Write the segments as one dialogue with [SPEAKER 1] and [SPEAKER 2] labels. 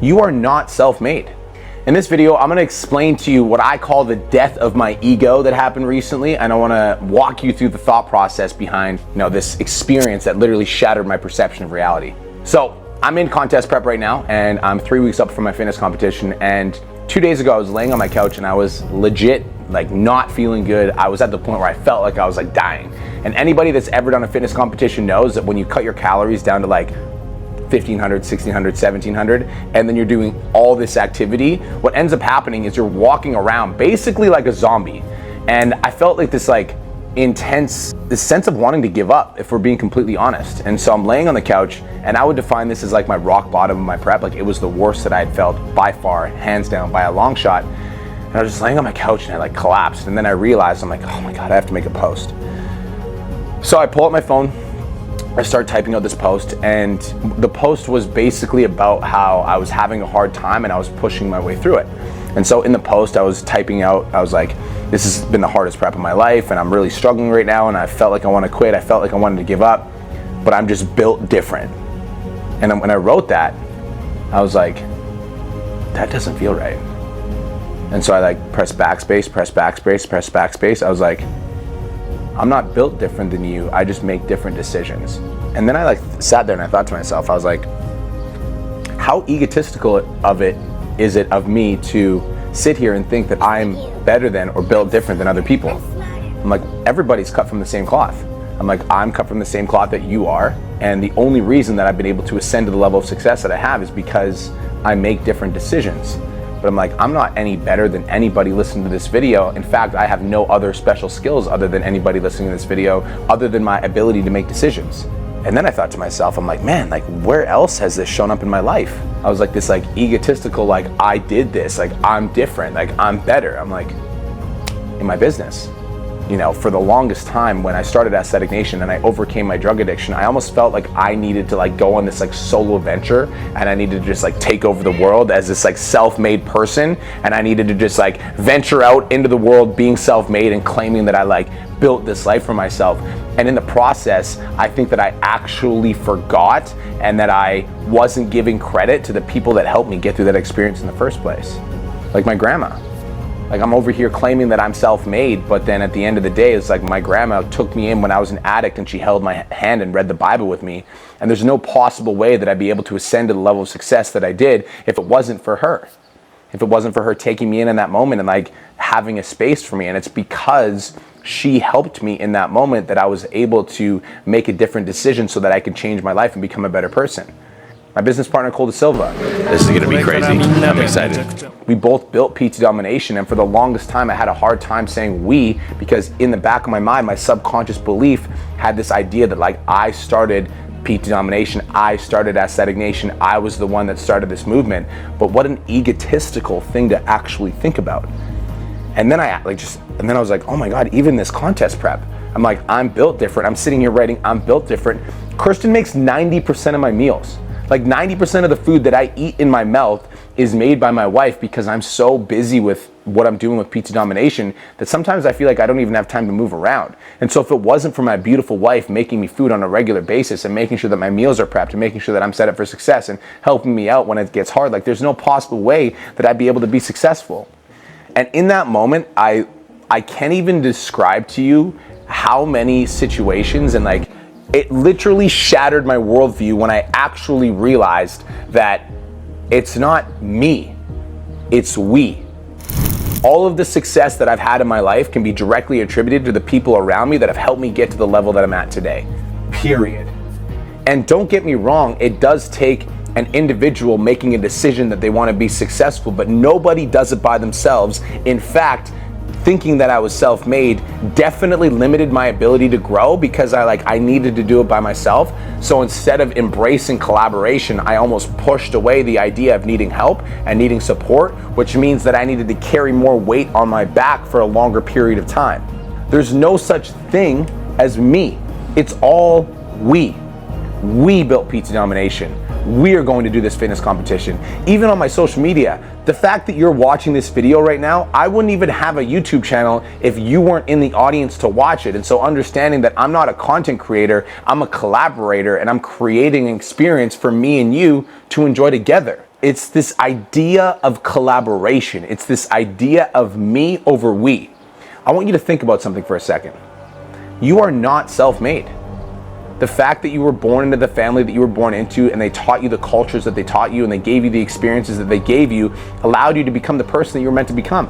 [SPEAKER 1] You are not self-made. In this video, I'm gonna explain to you what I call the death of my ego that happened recently, and I wanna walk you through the thought process behind this experience that literally shattered my perception of reality. So, I'm in contest prep right now, and I'm 3 weeks up from my fitness competition, and 2 days ago I was laying on my couch and I was legit not feeling good. I was at the point where I felt like I was dying. And anybody that's ever done a fitness competition knows that when you cut your calories down to 1,500, 1,600, 1,700, and then you're doing all this activity, what ends up happening is you're walking around basically like a zombie. And I felt like this intense, this sense of wanting to give up, if we're being completely honest. And so I'm laying on the couch, and I would define this as my rock bottom of my prep. It was the worst that I had felt by far, hands down, by a long shot. And I was just laying on my couch and I collapsed. And then I realized, I'm oh my God, I have to make a post. So I pull up my phone, I start typing out this post, and the post was basically about how I was having a hard time and I was pushing my way through it. And so in the post I was typing out, I was this has been the hardest prep of my life and I'm really struggling right now, and I felt like I want to quit, I felt like I wanted to give up, but I'm just built different. And when I wrote that, I was that doesn't feel right. And so I press backspace, press backspace, press backspace. I was I'm not built different than you, I just make different decisions. And then I sat there and I thought to myself, I was how egotistical is it of me to sit here and think that I'm better than or built different than other people? I'm everybody's cut from the same cloth. I'm cut from the same cloth that you are, and the only reason that I've been able to ascend to the level of success that I have is because I make different decisions. But I'm not any better than anybody listening to this video. In fact, I have no other special skills other than anybody listening to this video, other than my ability to make decisions. And then I thought to myself, I'm man, where else has this shown up in my life? I was this egotistical, I did this, I'm different, I'm better. I'm in my business. For the longest time when I started Aesthetic Nation and I overcame my drug addiction, I almost felt I needed to go on this solo venture, and I needed to just take over the world as this self-made person, and I needed to just venture out into the world being self-made and claiming that I built this life for myself. And in the process, I think that I actually forgot and that I wasn't giving credit to the people that helped me get through that experience in the first place. My grandma. I'm over here claiming that I'm self-made, but then at the end of the day, it's my grandma took me in when I was an addict and she held my hand and read the Bible with me. And there's no possible way that I'd be able to ascend to the level of success that I did if it wasn't for her. If it wasn't for her taking me in that moment and having a space for me. And it's because she helped me in that moment that I was able to make a different decision so that I could change my life and become a better person. My business partner, Cole De Silva.
[SPEAKER 2] This is gonna be crazy. I'm excited.
[SPEAKER 1] We both built PT Domination, and for the longest time I had a hard time saying we, because in the back of my mind, my subconscious belief had this idea that I started PT Domination, I started Aesthetic Nation, I was the one that started this movement. But what an egotistical thing to actually think about. And then I was oh my God, even this contest prep, I'm I'm built different. I'm sitting here writing, I'm built different. Kirsten makes 90% of my meals. 90% of the food that I eat in my mouth is made by my wife, because I'm so busy with what I'm doing with PT Domination that sometimes I feel I don't even have time to move around. And so if it wasn't for my beautiful wife making me food on a regular basis and making sure that my meals are prepped and making sure that I'm set up for success and helping me out when it gets hard, there's no possible way that I'd be able to be successful. And in that moment, I can't even describe to you how many situations and it literally shattered my worldview when I actually realized that it's not me, it's we. All of the success that I've had in my life can be directly attributed to the people around me that have helped me get to the level that I'm at today, period. And don't get me wrong, it does take an individual making a decision that they want to be successful, but nobody does it by themselves. In fact, thinking that I was self-made definitely limited my ability to grow, because I needed to do it by myself. So instead of embracing collaboration, I almost pushed away the idea of needing help and needing support, which means that I needed to carry more weight on my back for a longer period of time. There's no such thing as me. It's all we. We built PT Domination. We are going to do this fitness competition. Even on my social media, the fact that you're watching this video right now, I wouldn't even have a YouTube channel if you weren't in the audience to watch it. And so understanding that I'm not a content creator, I'm a collaborator, and I'm creating an experience for me and you to enjoy together. It's this idea of collaboration. It's this idea of me over we. I want you to think about something for a second. You are not self-made. The fact that you were born into the family that you were born into, and they taught you the cultures that they taught you, and they gave you the experiences that they gave you, allowed you to become the person that you were meant to become.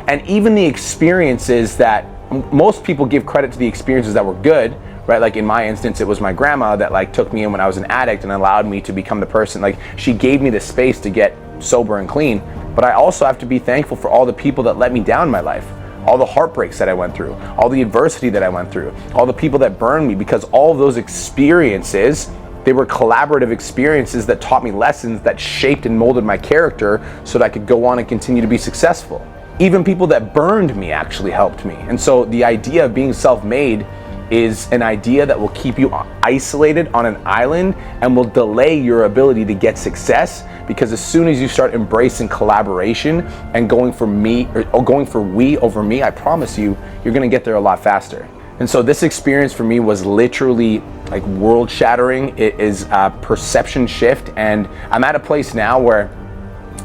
[SPEAKER 1] And even the experiences that most people give credit to, the experiences that were good, right? Like in my instance, it was my grandma that like took me in when I was an addict and allowed me to become the person. Like she gave me the space to get sober and clean. But I also have to be thankful for all the people that let me down in my life. All the heartbreaks that I went through, all the adversity that I went through, all the people that burned me, because all of those experiences, they were collaborative experiences that taught me lessons that shaped and molded my character so that I could go on and continue to be successful. Even people that burned me actually helped me. And so the idea of being self-made is an idea that will keep you isolated on an island and will delay your ability to get success, because as soon as you start embracing collaboration and going for me or going for we over me, I promise you, you're gonna get there a lot faster. And so this experience for me was literally like world shattering. It is a perception shift, and I'm at a place now where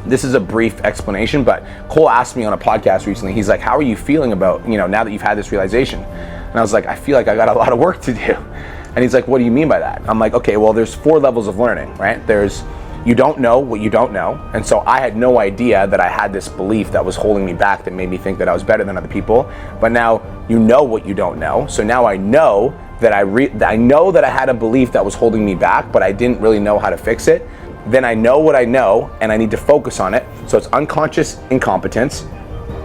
[SPEAKER 1] this is a brief explanation, but Cole asked me on a podcast recently, he's like, how are you feeling about, now that you've had this realization? And I was like, I feel like I got a lot of work to do. And he's like, what do you mean by that? I'm like, okay, well, there's 4 levels of learning, right? There's, you don't know what you don't know. And so I had no idea that I had this belief that was holding me back, that made me think that I was better than other people. But now you know what you don't know. So now I know that I know that I had a belief that was holding me back, but I didn't really know how to fix it. Then I know what I know, and I need to focus on it. So it's unconscious incompetence,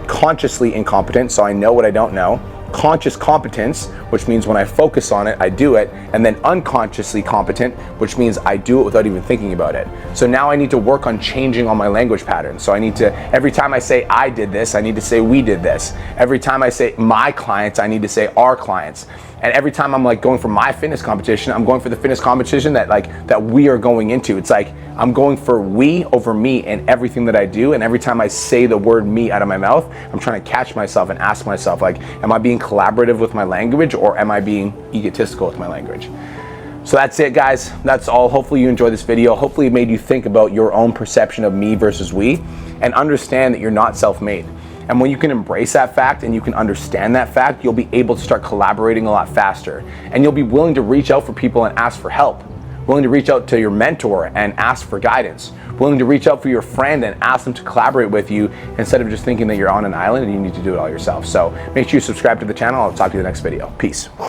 [SPEAKER 1] consciously incompetent, so I know what I don't know. Conscious competence, which means when I focus on it, I do it, and then unconsciously competent, which means I do it without even thinking about it. So now I need to work on changing all my language patterns. So I need to, every time I say I did this, I need to say we did this. Every time I say my clients, I need to say our clients. And every time I'm like going for my fitness competition, I'm going for the fitness competition that we are going into. It's like I'm going for we over me in everything that I do. And every time I say the word me out of my mouth, I'm trying to catch myself and ask myself, like, am I being collaborative with my language, or am I being egotistical with my language? So that's it, guys. That's all. Hopefully you enjoyed this video. Hopefully it made you think about your own perception of me versus we, and understand that you're not self-made. And when you can embrace that fact and you can understand that fact, you'll be able to start collaborating a lot faster. And you'll be willing to reach out for people and ask for help. Willing to reach out to your mentor and ask for guidance. Willing to reach out for your friend and ask them to collaborate with you, instead of just thinking that you're on an island and you need to do it all yourself. So make sure you subscribe to the channel. I'll talk to you in the next video. Peace.